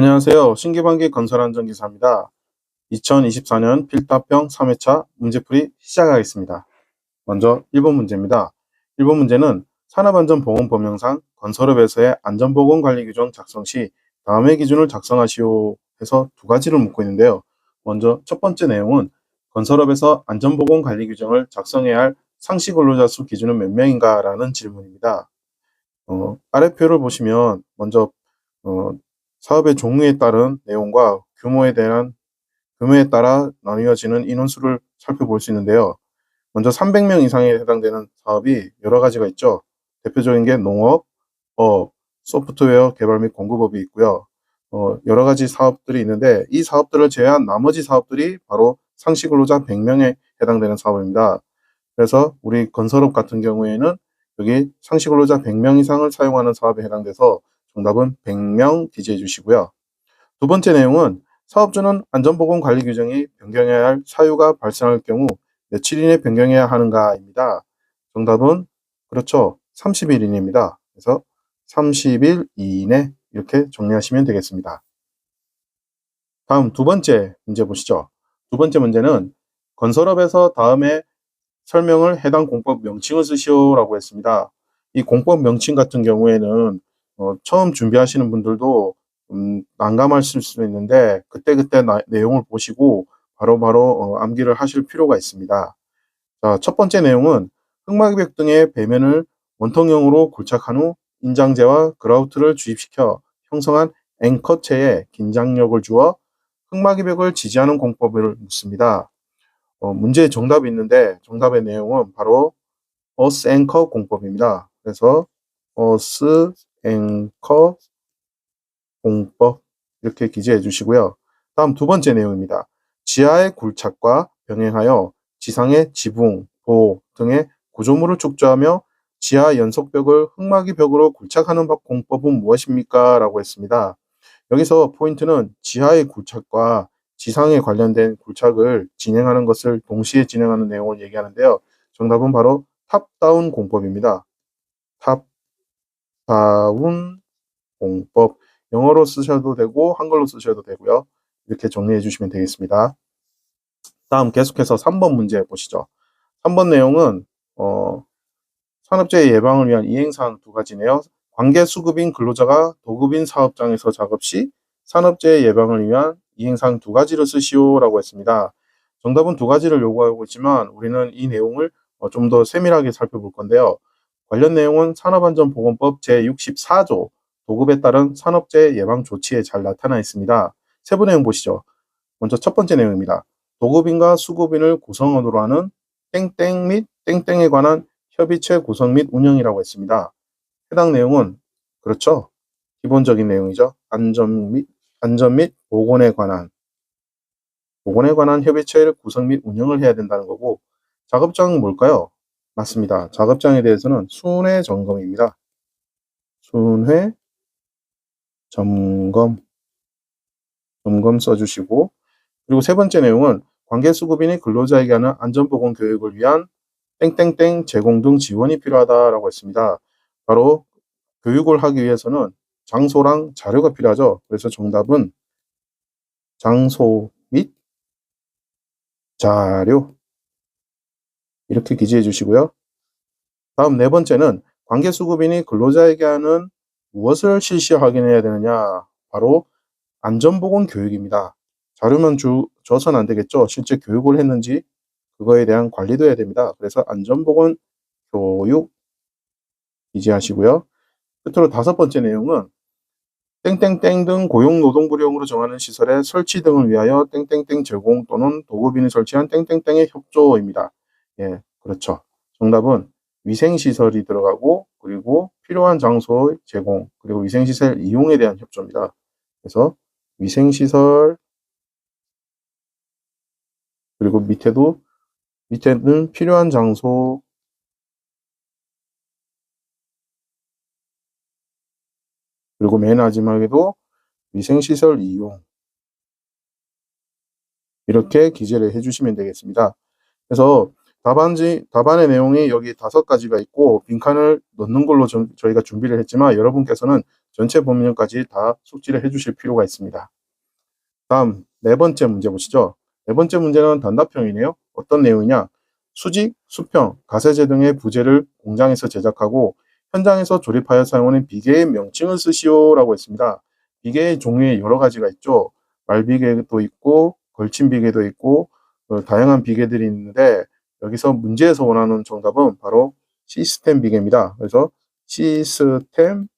안녕하세요. 신기반기 건설안전기사입니다. 2024년 필답형 3회차 문제풀이 시작하겠습니다. 먼저 1번 문제입니다. 1번 문제는 산업안전보건법령상 건설업에서의 안전보건관리규정 작성 시 다음의 기준을 작성하시오 해서 두 가지를 묻고 있는데요. 먼저 첫 번째 내용은 건설업에서 안전보건관리규정을 작성해야 할 상시근로자 수 기준은 몇 명인가 라는 질문입니다. 아래 표를 보시면 먼저 사업의 종류에 따른 내용과 규모에 따라 나뉘어지는 인원수를 살펴볼 수 있는데요. 먼저 300명 이상에 해당되는 사업이 여러 가지가 있죠. 대표적인 게 농업, 어업, 소프트웨어 개발 및 공급업이 있고요. 여러 가지 사업들이 있는데 이 사업들을 제외한 나머지 사업들이 바로 상시근로자 100명에 해당되는 사업입니다. 그래서 우리 건설업 같은 경우에는 여기 상시근로자 100명 이상을 사용하는 사업에 해당돼서 정답은 100명 기재해 주시고요. 두 번째 내용은 사업주는 안전보건관리 규정이 변경해야 할 사유가 발생할 경우 며칠 이내 변경해야 하는가입니다. 정답은 그렇죠. 30일 이내입니다. 그래서 30일 이내 이렇게 정리하시면 되겠습니다. 다음 두 번째 문제 보시죠. 두 번째 문제는 건설업에서 다음에 설명을 해당 공법 명칭을 쓰시오라고 했습니다. 이 공법 명칭 같은 경우에는 처음 준비하시는 분들도 난감하실 수 있는데 그때그때 내용을 보시고 바로바로 암기를 하실 필요가 있습니다. 자, 첫 번째 내용은 흑마기벽 등의 배면을 원통형으로 굴착한 후 인장재와 그라우트를 주입시켜 형성한 앵커체에 긴장력을 주어 흑마기벽을 지지하는 공법을 묻습니다. 문제에 정답이 있는데 정답의 내용은 바로 어스 앵커 공법입니다. 그래서 어스 앵커 공법 이렇게 기재해 주시고요. 다음 두 번째 내용입니다. 지하의 굴착과 병행하여 지상의 지붕, 도 등의 구조물을 축조하며 지하 연속벽을 흑마기 벽으로 굴착하는 공법은 무엇입니까? 라고 했습니다. 여기서 포인트는 지하의 굴착과 지상에 관련된 굴착을 진행하는 것을 동시에 진행하는 내용을 얘기하는데요. 정답은 바로 탑다운 공법입니다. 탑다운 공법. 영어로 쓰셔도 되고 한글로 쓰셔도 되고요. 이렇게 정리해 주시면 되겠습니다. 다음 계속해서 3번 문제 보시죠. 3번 내용은 산업재해 예방을 위한 이행사항 두 가지네요. 관계수급인 근로자가 도급인 사업장에서 작업 시 산업재해 예방을 위한 이행사항 두 가지를 쓰시오라고 했습니다. 정답은 두 가지를 요구하고 있지만 우리는 이 내용을 좀 더 세밀하게 살펴볼 건데요. 관련 내용은 산업안전보건법 제64조 도급에 따른 산업재해 예방 조치에 잘 나타나 있습니다. 세부 내용 보시죠. 먼저 첫 번째 내용입니다. 도급인과 수급인을 구성원으로 하는 땡땡 및 땡땡에 관한 협의체 구성 및 운영이라고 했습니다. 해당 내용은 그렇죠. 기본적인 내용이죠. 안전 및 보건에 관한 협의체를 구성 및 운영을 해야 된다는 거고 작업장은 뭘까요? 맞습니다. 작업장에 대해서는 순회 점검입니다. 순회 점검 써주시고 그리고 세 번째 내용은 관계수급인이 근로자에게 하는 안전보건 교육을 위한 땡땡땡 제공 등 지원이 필요하다라고 했습니다. 바로 교육을 하기 위해서는 장소랑 자료가 필요하죠. 그래서 정답은 장소 및 자료 이렇게 기재해 주시고요. 다음 네 번째는 관계수급인이 근로자에게 하는 무엇을 실시 확인해야 되느냐? 바로 안전보건 교육입니다. 자료만 줘서는 안 되겠죠. 실제 교육을 했는지 그거에 대한 관리도 해야 됩니다. 그래서 안전보건 교육 기재하시고요. 끝으로 다섯 번째 내용은 땡땡땡 등 고용노동부령으로 정하는 시설의 설치 등을 위하여 땡땡땡 제공 또는 도급인이 설치한 땡땡땡의 협조입니다. 예, 그렇죠. 정답은 위생시설이 들어가고 그리고 필요한 장소 제공 그리고 위생시설 이용에 대한 협조입니다. 그래서 위생시설 그리고 밑에는 필요한 장소 그리고 맨 마지막에도 위생시설 이용 이렇게 기재를 해주시면 되겠습니다. 그래서 답안의 내용이 여기 5가지가 있고 빈칸을 넣는 걸로 저희가 준비를 했지만 여러분께서는 전체 범위까지 다 숙지를 해주실 필요가 있습니다. 다음 네 번째 문제 보시죠. 네 번째 문제는 단답형이네요. 어떤 내용이냐? 수직, 수평, 가세제 등의 부재를 공장에서 제작하고 현장에서 조립하여 사용하는 비계의 명칭을 쓰시오라고 했습니다. 비계의 종류에 여러 가지가 있죠. 말비계도 있고 걸친 비계도 있고 다양한 비계들이 있는데 여기서 문제에서 원하는 정답은 바로 시스템 비계입니다. 그래서 시스템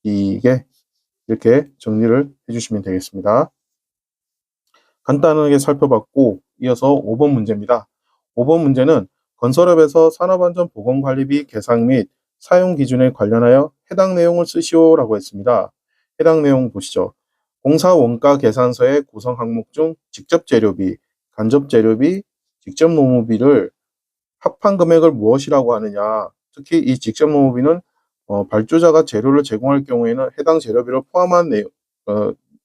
비계 이렇게 정리를 해주시면 되겠습니다. 간단하게 살펴봤고 이어서 5번 문제입니다. 5번 문제는 건설업에서 산업안전보건관리비 계상 및 사용 기준에 관련하여 해당 내용을 쓰시오라고 했습니다. 해당 내용 보시죠. 공사 원가 계산서의 구성 항목 중 직접 재료비, 간접 재료비, 직접 노무비를 합한 금액을 무엇이라고 하느냐. 특히 이 직접 노무비는 발주자가 재료를 제공할 경우에는 해당 재료비를 포함한 내용,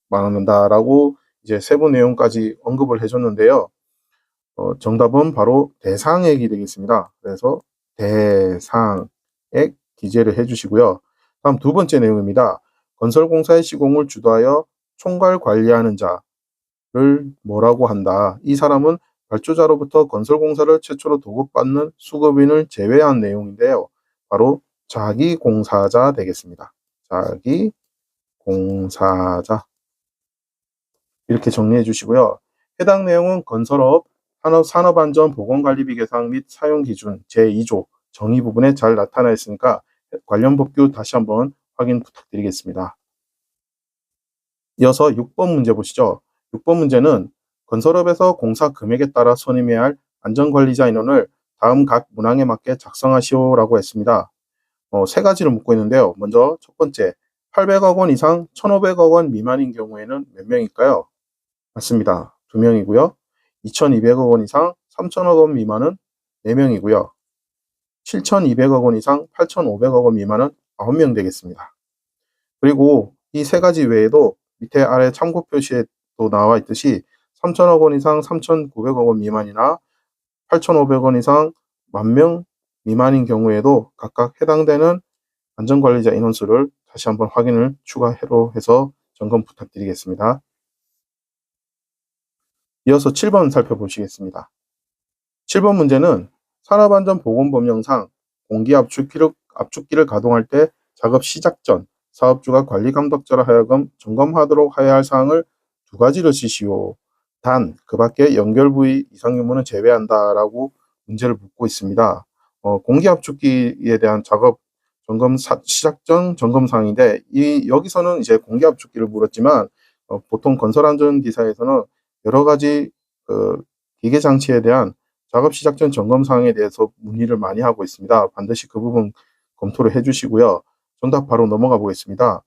말한다라고 이제 세부 내용까지 언급을 해줬는데요. 정답은 바로 대상액이 되겠습니다. 그래서 대상액 기재를 해주시고요. 다음 두 번째 내용입니다. 건설공사의 시공을 주도하여 총괄 관리하는 자를 뭐라고 한다. 이 사람은 발주자로부터 건설공사를 최초로 도급받는 수급인을 제외한 내용인데요. 바로 자기공사자 되겠습니다. 자기공사자. 이렇게 정리해 주시고요. 해당 내용은 건설업 산업안전보건관리비 계상 및 사용 기준 제2조 정의 부분에 잘 나타나 있으니까 관련 법규 다시 한번 확인 부탁드리겠습니다. 이어서 6번 문제 보시죠. 6번 문제는 건설업에서 공사 금액에 따라 선임해야 할 안전관리자 인원을 다음 각 문항에 맞게 작성하시오라고 했습니다. 세 가지를 묻고 있는데요. 먼저 첫 번째, 800억 원 이상 1,500억 원 미만인 경우에는 몇 명일까요? 맞습니다. 2명이고요. 2,200억 원 이상 3,000억 원 미만은 4명이고요. 7,200억 원 이상 8,500억 원 미만은 9명 되겠습니다. 그리고 이 세 가지 외에도 밑에 아래 참고 표시에 또 나와 있듯이 3,000억 원 이상 3,900억 원 미만이나 8,500원 이상 10,000명 미만인 경우에도 각각 해당되는 안전관리자 인원수를 다시 한번 확인을 추가로 해서 점검 부탁드리겠습니다. 이어서 7번 살펴보시겠습니다. 7번 문제는 산업안전보건법령상 공기압축기를 가동할 때 작업 시작 전 사업주가 관리감독자로 하여금 점검하도록 해야 할 사항을 두 가지를 쓰시오. 단, 그 밖에 연결 부위 이상 유무는 제외한다라고 문제를 묻고 있습니다. 공기압축기에 대한 작업 점검 시작 전 점검 사항인데 여기서는 이제 공기압축기를 물었지만 보통 건설안전기사에서는 여러 가지 기계 장치에 대한 작업 시작 전 점검 사항에 대해서 문의를 많이 하고 있습니다. 반드시 그 부분 검토를 해주시고요. 정답 바로 넘어가 보겠습니다.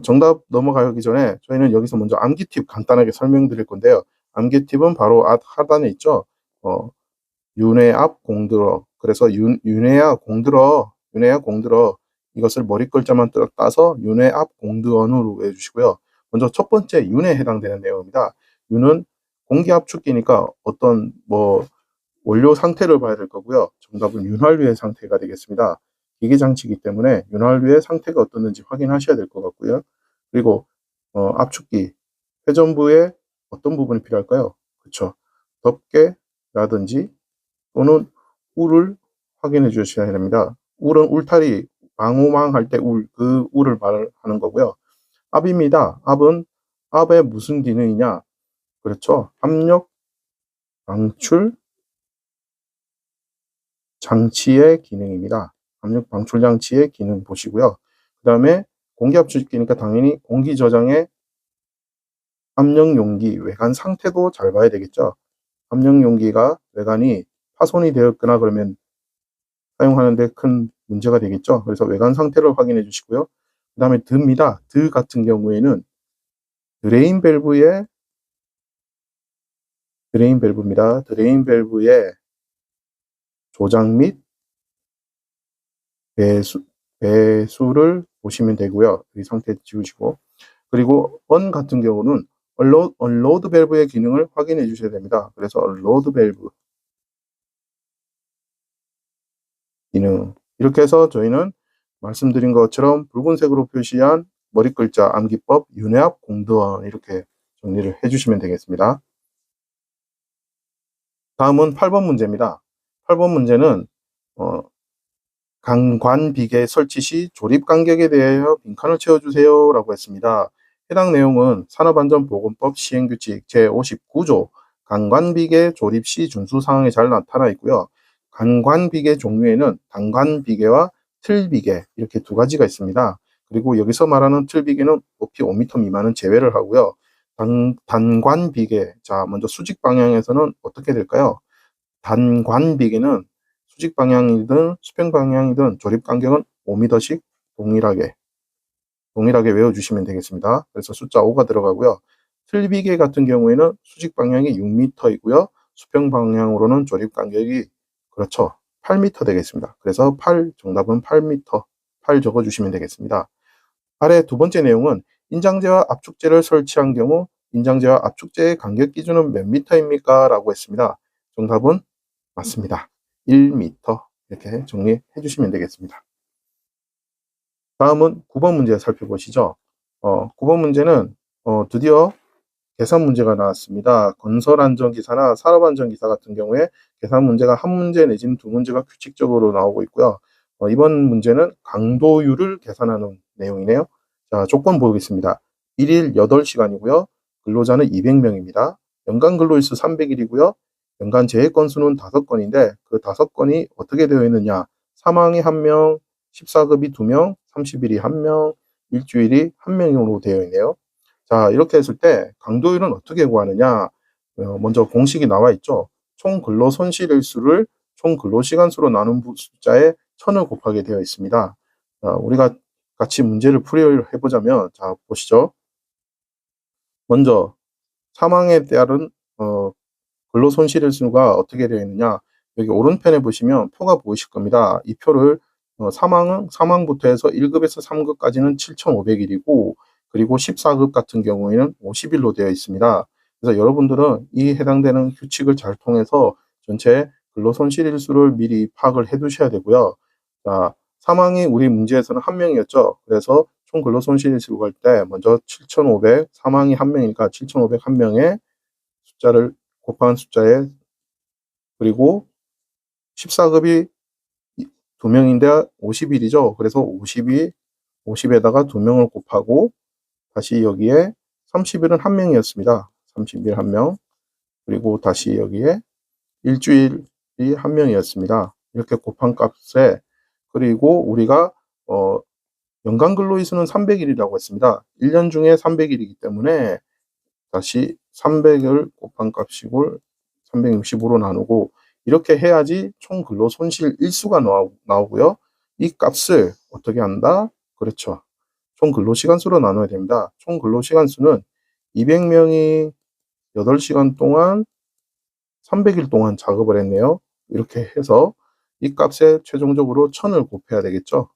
정답 넘어가기 전에 저희는 여기서 먼저 암기 팁 간단하게 설명드릴 건데요. 암기 팁은 바로 하단에 있죠. 윤회 앞 공들어. 그래서 윤회야 공들어. 이것을 머리 글자만 따서 윤회 앞 공드언으로 외워주시고요. 먼저 첫 번째 윤에 해당되는 내용입니다. 윤은 공기압축기니까 어떤 원료 상태를 봐야 될 거고요. 정답은 윤활유의 상태가 되겠습니다. 기계 장치이기 때문에 윤활유의 상태가 어떻는지 확인하셔야 될 것 같고요. 그리고 압축기 회전부에 어떤 부분이 필요할까요? 그렇죠. 덮개라든지 또는 울을 확인해 주셔야 됩니다. 울은 울타리 방호망 할 때 그 울을 말하는 거고요. 압입니다. 압의 무슨 기능이냐? 그렇죠. 압력 방출 장치의 기능입니다. 압력 방출 장치의 기능 보시고요. 그 다음에 공기압축기니까 당연히 공기 저장의 압력 용기 외관 상태도 잘 봐야 되겠죠. 압력 용기가 외관이 파손이 되었거나 그러면 사용하는데 큰 문제가 되겠죠. 그래서 외관 상태를 확인해 주시고요. 그 다음에 드입니다. 드 같은 경우에는 드레인 밸브입니다. 드레인 밸브의 조작 및 배수를 보시면 되고요. 이 상태 지우시고 그리고 언 같은 경우는 언로드 밸브의 기능을 확인해 주셔야 됩니다. 그래서 언로드 밸브 기능 이렇게 해서 저희는 말씀드린 것처럼 붉은색으로 표시한 머리글자 암기법, 윤회합, 공드원 이렇게 정리를 해주시면 되겠습니다. 다음은 8번 문제입니다. 8번 문제는 강관비계 설치 시 조립 간격에 대하여 빈칸을 채워주세요 라고 했습니다. 해당 내용은 산업안전보건법 시행규칙 제59조 강관비계 조립 시 준수사항에 잘 나타나 있고요. 강관비계 종류에는 단관비계와 틀비계 이렇게 두 가지가 있습니다. 그리고 여기서 말하는 틀비계는 높이 5m 미만은 제외를 하고요. 단관비계, 자 먼저 수직 방향에서는 어떻게 될까요? 단관비계는 수직 방향이든 수평 방향이든 조립 간격은 5m씩 동일하게 외워주시면 되겠습니다. 그래서 숫자 5가 들어가고요. 틀비계 같은 경우에는 수직 방향이 6m이고요. 수평 방향으로는 조립 간격이 그렇죠. 8m 되겠습니다. 그래서 정답은 8m, 8 적어주시면 되겠습니다. 아래 두 번째 내용은 인장재와 압축재를 설치한 경우 인장재와 압축재의 간격 기준은 몇 미터입니까? 라고 했습니다. 정답은 맞습니다. 1m 이렇게 정리해 주시면 되겠습니다. 다음은 9번 문제 살펴보시죠. 9번 문제는 드디어 계산 문제가 나왔습니다. 건설안전기사나 산업안전기사 같은 경우에 계산 문제가 한 문제 내지는 두 문제가 규칙적으로 나오고 있고요. 이번 문제는 강도율을 계산하는 내용이네요. 자, 조건 보겠습니다. 1일 8시간이고요. 근로자는 200명입니다. 연간 근로일수 300일이고요. 연간 재해 건수는 5건인데 그 5건이 어떻게 되어 있느냐. 사망이 1명, 14급이 2명, 30일이 1명, 일주일이 1명으로 되어 있네요. 자, 이렇게 했을 때 강도율은 어떻게 구하느냐. 먼저 공식이 나와 있죠. 총 근로 손실일수를 총 근로시간 수로 나눈 숫자에 1000을 곱하게 되어 있습니다. 우리가 같이 문제를 풀이해 보자면, 자, 보시죠. 먼저 사망에 따른 근로 손실일수가 어떻게 되어 있느냐. 여기 오른편에 보시면 표가 보이실 겁니다. 이 표를 사망부터 해서 1급에서 3급까지는 7,500일이고 그리고 14급 같은 경우에는 50일로 되어 있습니다. 그래서 여러분들은 이 해당되는 규칙을 잘 통해서 전체 근로손실일수를 미리 파악을 해 두셔야 되고요. 자, 사망이 우리 문제에서는 1명이었죠. 그래서 총 근로손실일수를 구할 때 먼저 7,500, 사망이 1명이니까 7,500 1명의 숫자를 곱한 숫자에 그리고 14급이 2명인데 50일이죠. 그래서 50에다가 2명을 곱하고 다시 여기에 30일은 1명이었습니다. 30일 1명. 그리고 다시 여기에 일주일이 1명이었습니다. 이렇게 곱한 값에 그리고 우리가 연간 근로일수는 300일이라고 했습니다. 1년 중에 300일이기 때문에 다시 300을 곱한 값이고 365로 나누고 이렇게 해야지 총 근로 손실 일수가 나오고요. 이 값을 어떻게 한다? 그렇죠. 총 근로시간 수로 나눠야 됩니다. 총 근로시간 수는 200명이 8시간 동안 300일 동안 작업을 했네요. 이렇게 해서 이 값에 최종적으로 1000을 곱해야 되겠죠.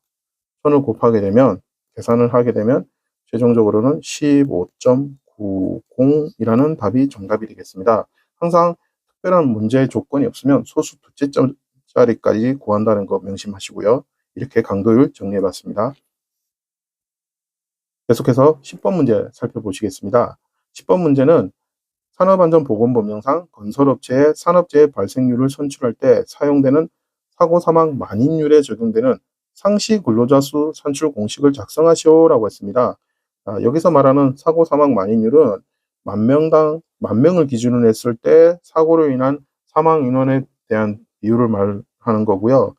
1000을 곱하게 되면 계산을 하게 되면 최종적으로는 15.90이라는 답이 정답이 되겠습니다. 항상 특별한 문제의 조건이 없으면 소수 두째짜리까지 구한다는 거 명심하시고요. 이렇게 강도율 정리해봤습니다. 계속해서 10번 문제 살펴보시겠습니다. 10번 문제는 산업안전보건법령상 건설업체의 산업재해 발생률을 선출할 때 사용되는 사고사망 만인율에 적용되는 상시 근로자 수 산출 공식을 작성하시오라고 했습니다. 여기서 말하는 사고사망 만인율은 만 명을 기준으로 했을 때 사고로 인한 사망 인원에 대한 비율을 말하는 거고요.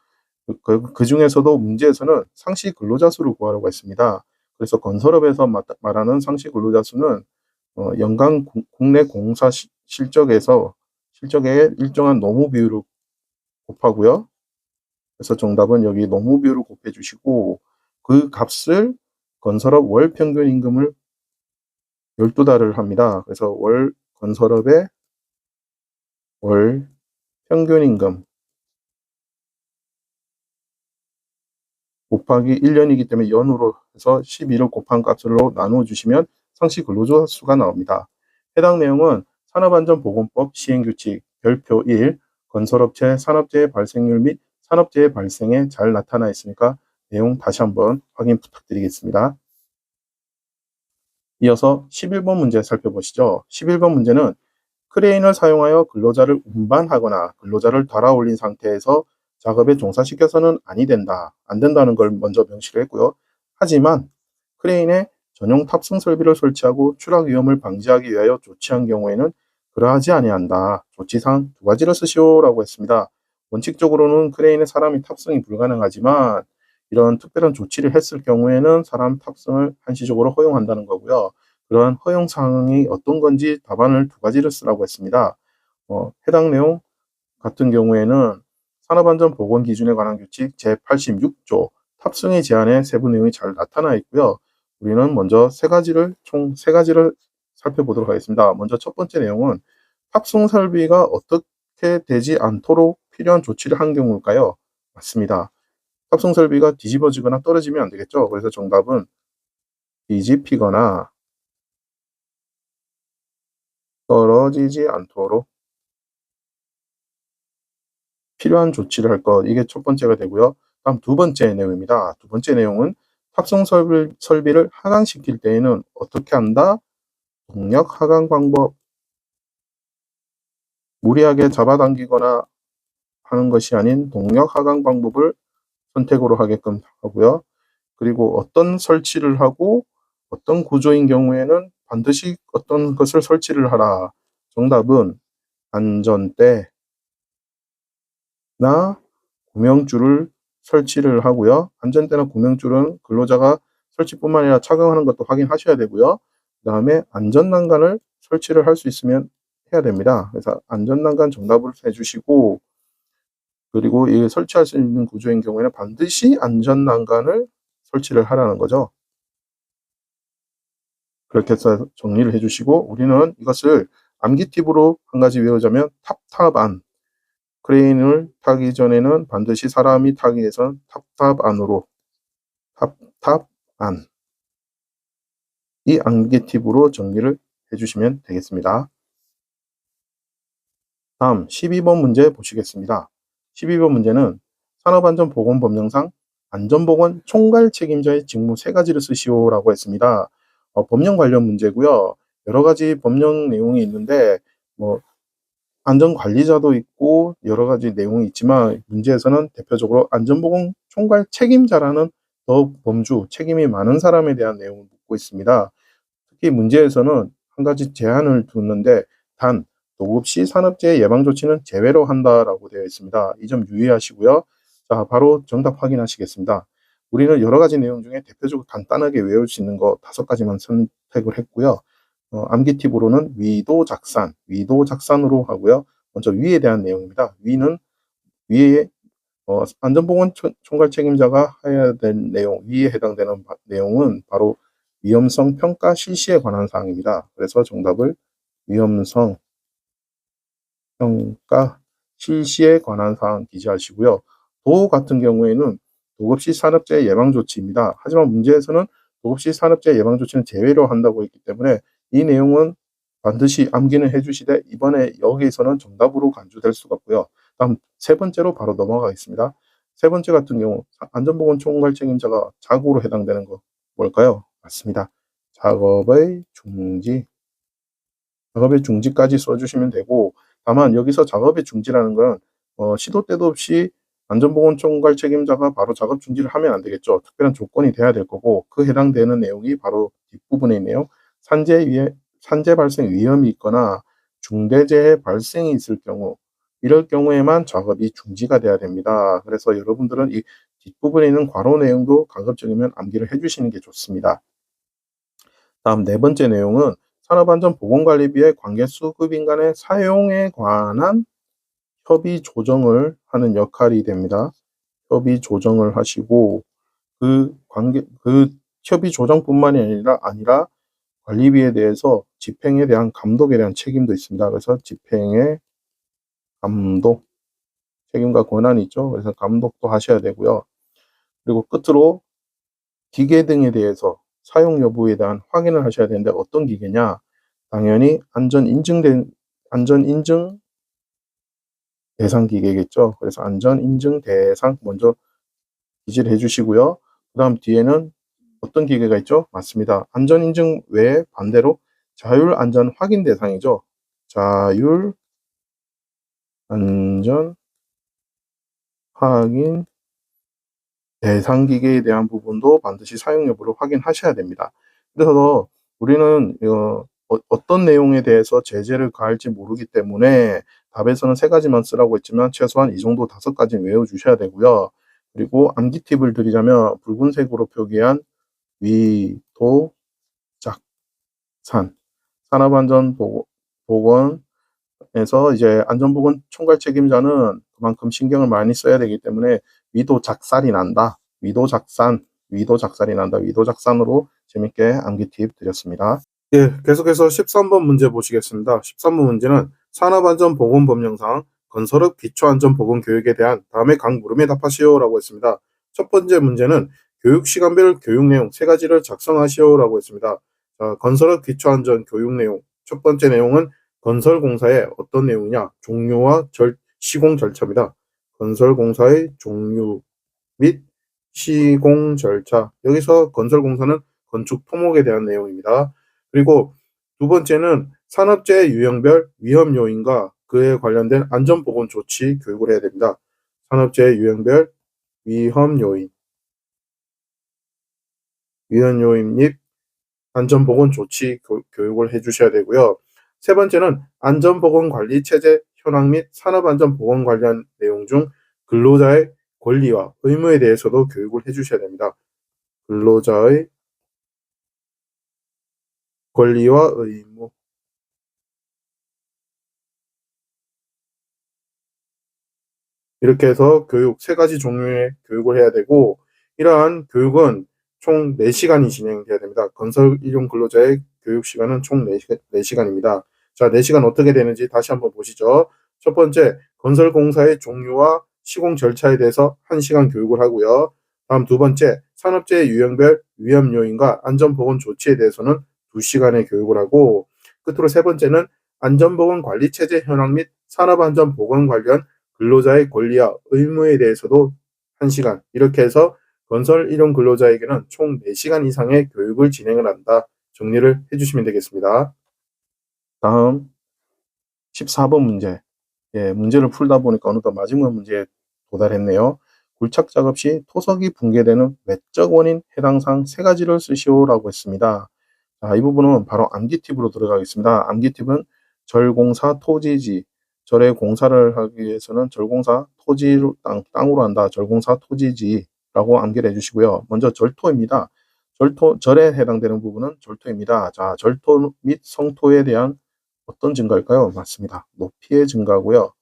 그 중에서도 문제에서는 상시 근로자 수를 구하라고 했습니다. 그래서 건설업에서 말하는 상시 근로자 수는 연간 국내 공사 실적의 일정한 노무 비율을 곱하고요. 그래서 정답은 여기 노무 비율을 곱해 주시고 그 값을 건설업 월 평균 임금을 12달을 합니다. 그래서 건설업의 월 평균 임금 곱하기 1년이기 때문에 연으로 해서 12를 곱한 값으로 나누어 주시면 상시 근로자 수가 나옵니다. 해당 내용은 산업안전보건법 시행규칙 별표 1 건설업체 산업재해 발생률 및 산업재해 발생에 잘 나타나 있으니까 내용 다시 한번 확인 부탁드리겠습니다. 이어서 11번 문제 살펴보시죠. 11번 문제는 크레인을 사용하여 근로자를 운반하거나 근로자를 달아올린 상태에서 작업에 종사시켜서는 아니 된다. 안 된다는 걸 먼저 명시를 했고요. 하지만 크레인에 전용 탑승 설비를 설치하고 추락 위험을 방지하기 위하여 조치한 경우에는 그러하지 아니한다. 조치상 두 가지를 쓰시오라고 했습니다. 원칙적으로는 크레인에 사람이 탑승이 불가능하지만 이런 특별한 조치를 했을 경우에는 사람 탑승을 한시적으로 허용한다는 거고요. 그러한 허용 사항이 어떤 건지 답안을 두 가지를 쓰라고 했습니다. 해당 내용 같은 경우에는 산업안전보건 기준에 관한 규칙 제86조 탑승의 제한에 세부 내용이 잘 나타나 있고요. 우리는 먼저 총 세 가지를 살펴보도록 하겠습니다. 먼저 첫 번째 내용은 탑승 설비가 어떻게 되지 않도록 필요한 조치를 한 경우일까요? 맞습니다. 탑승 설비가 뒤집어지거나 떨어지면 안 되겠죠. 그래서 정답은 뒤집히거나 떨어지지 않도록 필요한 조치를 할 것. 이게 첫 번째가 되고요. 다음 두 번째 내용입니다. 두 번째 내용은 탑승 설비를 하강시킬 때에는 어떻게 한다? 동력 하강 방법. 무리하게 잡아당기거나 하는 것이 아닌 동력 하강 방법을 선택으로 하게끔 하고요. 그리고 어떤 설치를 하고 어떤 구조인 경우에는 반드시 어떤 것을 설치를 하라. 정답은 안전대나 구명줄을 설치를 하고요. 안전대나 구명줄은 근로자가 설치뿐만 아니라 착용하는 것도 확인하셔야 되고요. 그 다음에 안전난간을 설치를 할 수 있으면 해야 됩니다. 그래서 안전난간 정답을 해주시고, 그리고 이 설치할 수 있는 구조인 경우에는 반드시 안전난간을 설치를 하라는 거죠. 그렇게 해서 정리를 해주시고, 우리는 이것을 암기 팁으로 한 가지 외우자면 탑탑안. 크레인을 타기 전에는 반드시 사람이 타기 위해서는 탑탑 안으로 탑탑 안. 이 암기 팁으로 정리를 해주시면 되겠습니다. 다음 12번 문제 보시겠습니다. 12번 문제는 산업안전보건법령상 안전보건 총괄 책임자의 직무 세 가지를 쓰시오라고 했습니다. 법령 관련 문제고요. 여러 가지 법령 내용이 있는데 뭐 안전관리자도 있고 여러 가지 내용이 있지만 문제에서는 대표적으로 안전보건 총괄 책임자라는 더 범주, 책임이 많은 사람에 대한 내용을 묻고 있습니다. 특히 문제에서는 한 가지 제한을 두는데 단 도급 시 산업재해 예방 조치는 제외로 한다라고 되어 있습니다. 이 점 유의하시고요. 자, 바로 정답 확인하시겠습니다. 우리는 여러 가지 내용 중에 대표적으로 간단하게 외울 수 있는 거 5가지만 선택을 했고요. 암기 팁으로는 위도 작산으로 하고요. 먼저 위에 대한 내용입니다. 위는 위에 안전보건 총괄 책임자가 해야 될 내용, 위에 해당되는 내용은 바로 위험성 평가 실시에 관한 사항입니다. 그래서 정답을 위험성 평가 실시에 관한 사항 기재하시고요. 도 같은 경우에는 도급시 산업재해 예방 조치입니다. 하지만 문제에서는 도급시 산업재해 예방 조치는 제외로 한다고 했기 때문에 이 내용은 반드시 암기는 해주시되 이번에 여기에서는 정답으로 간주될 수가 없고요. 다음 세 번째로 바로 넘어가겠습니다. 세 번째 같은 경우 안전보건 총괄 책임자가 자구로 해당되는 거 뭘까요? 맞습니다. 작업의 중지까지 써주시면 되고, 다만 여기서 작업의 중지라는 건 시도 때도 없이 안전보건 총괄 책임자가 바로 작업 중지를 하면 안 되겠죠. 특별한 조건이 돼야 될 거고, 그 해당되는 내용이 바로 뒷부분에 있네요. 산재 발생 위험이 있거나 중대재해 발생이 있을 경우, 이럴 경우에만 작업이 중지가 돼야 됩니다. 그래서 여러분들은 이 뒷부분에 있는 괄호 내용도 가급적이면 암기를 해주시는 게 좋습니다. 다음 네 번째 내용은 산업안전보건관리비의 관계수급인 간의 사용에 관한 협의 조정을 하는 역할이 됩니다. 협의 조정을 하시고 그 협의 조정뿐만이 아니라 관리비에 대해서 집행에 대한 감독에 대한 책임도 있습니다. 그래서 집행의 감독, 책임과 권한이 있죠. 그래서 감독도 하셔야 되고요. 그리고 끝으로 기계 등에 대해서 사용 여부에 대한 확인을 하셔야 되는데 어떤 기계냐? 당연히 안전 인증 대상 기계겠죠. 그래서 안전 인증 대상 먼저 기재를 해주시고요. 그 다음 뒤에는 어떤 기계가 있죠? 맞습니다. 안전인증 외에 반대로 자율안전 확인 대상이죠. 자율 안전 확인 대상 기계에 대한 부분도 반드시 사용 여부를 확인하셔야 됩니다. 그래서 우리는 어떤 내용에 대해서 제재를 가할지 모르기 때문에 답에서는 3가지만 쓰라고 했지만 최소한 이 정도 5가지는 외워주셔야 되고요. 그리고 암기 팁을 드리자면 붉은색으로 표기한 위도 작산 산업안전보건에서 이제 안전보건 총괄 책임자는 그만큼 신경을 많이 써야 되기 때문에 위도작살이 난다. 위도작살이 난다. 위도작산으로 재밌게 암기 팁 드렸습니다. 예, 계속해서 13번 문제 보시겠습니다. 13번 문제는 산업안전보건법령상 건설업 기초안전보건 교육에 대한 다음의 각 물음에 답하시오라고 했습니다. 첫 번째 문제는 교육시간별 교육 내용 3가지를 작성하시오라고 했습니다. 자, 건설업 기초안전 교육 내용 첫 번째 내용은 건설공사의 어떤 내용이냐? 종류와 시공 절차입니다. 건설공사의 종류 및 시공 절차. 여기서 건설공사는 건축 토목에 대한 내용입니다. 그리고 두 번째는 산업재해 유형별 위험 요인과 그에 관련된 안전보건 조치 교육을 해야 됩니다. 산업재해 유형별 위험 요인 및 안전보건 조치 교육을 해주셔야 되고요. 세 번째는 안전보건관리체제 현황 및 산업안전보건 관련 내용 중 근로자의 권리와 의무에 대해서도 교육을 해주셔야 됩니다. 근로자의 권리와 의무. 이렇게 해서 교육 3가지 종류의 교육을 해야 되고 이러한 교육은 총 4시간이 진행돼야 됩니다. 건설 일용 근로자의 교육 시간은 총 4시간입니다. 자, 4시간 어떻게 되는지 다시 한번 보시죠. 첫 번째, 건설공사의 종류와 시공 절차에 대해서 1시간 교육을 하고요. 다음 두 번째, 산업재해 유형별 위험 요인과 안전보건 조치에 대해서는 2시간의 교육을 하고 끝으로 세 번째는 안전보건 관리체제 현황 및 산업안전보건 관련 근로자의 권리와 의무에 대해서도 1시간 이렇게 해서 건설 일용 근로자에게는 총 4시간 이상의 교육을 진행을 한다. 정리를 해주시면 되겠습니다. 다음 14번 문제. 예, 문제를 풀다 보니까 어느덧 마지막 문제에 도달했네요. 굴착 작업 시 토석이 붕괴되는 외적 원인 해당사항 3가지를 쓰시오라고 했습니다. 자, 이 부분은 바로 암기 팁으로 들어가겠습니다. 암기 팁은 절공사 토지지. 절의 공사를 하기 위해서는 절공사 토지로 땅으로 한다. 절공사 토지지라고 암기를 해주시고요. 먼저 절토입니다. 절에 해당되는 부분은 절토입니다. 자, 절토 및 성토에 대한 어떤 증가일까요? 맞습니다. 높이의 증가고요.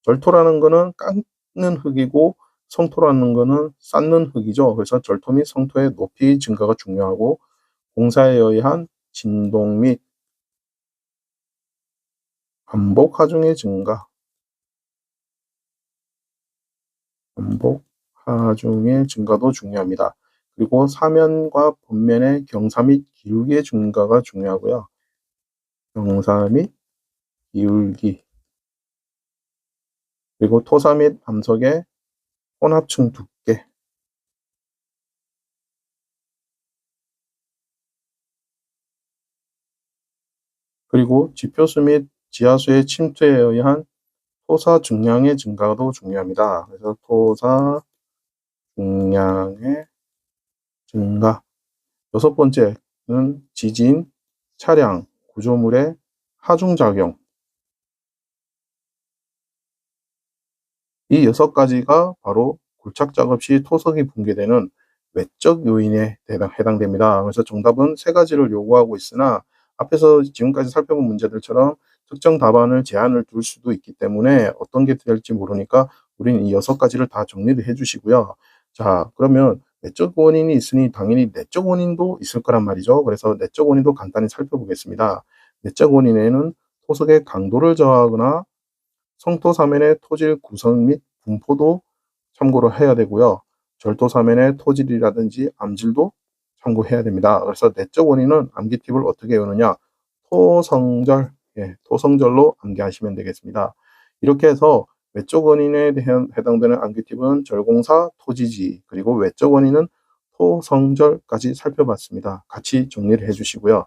절토라는 거는 깎는 흙이고 성토라는 거는 쌓는 흙이죠. 그래서 절토 및 성토의 높이 증가가 중요하고 공사에 의한 진동 및 반복 하중의 증가, 반복 하중의 증가도 중요합니다. 그리고 사면과 본면의 경사 및 기울기의 증가가 중요하고요. 경사 및 기울기, 그리고 토사 및 암석의 혼합층 두께, 그리고 지표수 및 지하수의 침투에 의한 토사 중량의 증가도 중요합니다. 그래서 토사 중량의 증가. 6번째는 지진, 차량, 구조물의 하중작용. 이 6가지가 바로 굴착 작업 시 토석이 붕괴되는 외적 요인에 해당됩니다. 그래서 정답은 3가지를 요구하고 있으나 앞에서 지금까지 살펴본 문제들처럼 특정 답안을 제한을 둘 수도 있기 때문에 어떤 게 될지 모르니까 우리는 이 6가지를 다 정리를 해주시고요. 자, 그러면 내적 원인이 있으니 당연히 내적 원인도 있을 거란 말이죠. 그래서 내적 원인도 간단히 살펴보겠습니다. 내적 원인에는 토석의 강도를 저하하거나 성토 사면의 토질 구성 및 분포도 참고를 해야 되고요. 절토 사면의 토질이라든지 암질도 참고해야 됩니다. 그래서 내적 원인은 암기 팁을 어떻게 외우느냐? 토성절, 토성절로 암기하시면 되겠습니다. 이렇게 해서 외적 원인에 해당되는 암기팁은 절공사, 토지지, 그리고 외적 원인은 토성절까지 살펴봤습니다. 같이 정리를 해주시고요.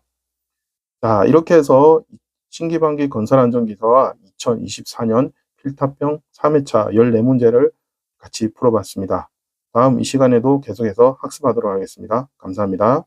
자, 이렇게 해서 신기반기 건설안전기사와 2024년 필탑형 3회차 14문제를 같이 풀어봤습니다. 다음 이 시간에도 계속해서 학습하도록 하겠습니다. 감사합니다.